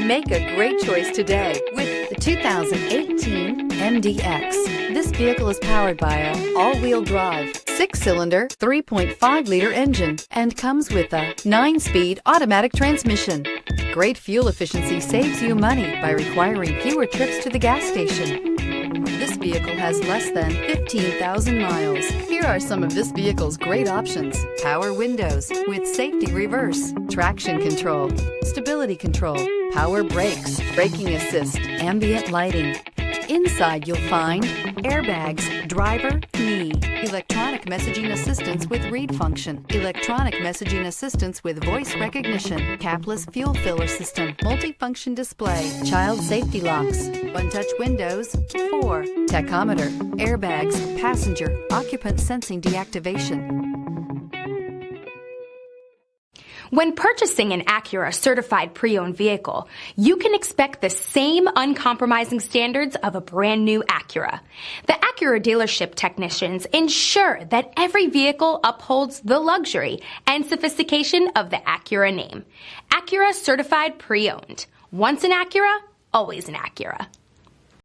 Make a great choice today with the 2018 MDX. This vehicle is powered by a all-wheel drive, 6-cylinder, 3.5-liter engine and comes with a 9-speed automatic transmission. Great fuel efficiency saves you money by requiring fewer trips to the gas station. This vehicle has less than 15,000 miles. Here are some of this vehicle's great options: power windows with safety reverse, traction control, stability control, power brakes, braking assist, ambient lighting. Inside you'll find airbags, driver, knee, electronic messaging assistance with read function, electronic messaging assistance with voice recognition, capless fuel filler system, multifunction display, child safety locks, one-touch windows, 4, tachometer, airbags, passenger, occupant sensing deactivation. When purchasing an Acura certified pre-owned vehicle, you can expect the same uncompromising standards of a brand new Acura. The Acura dealership technicians ensure that every vehicle upholds the luxury and sophistication of the Acura name. Acura certified pre-owned. Once an Acura, always an Acura.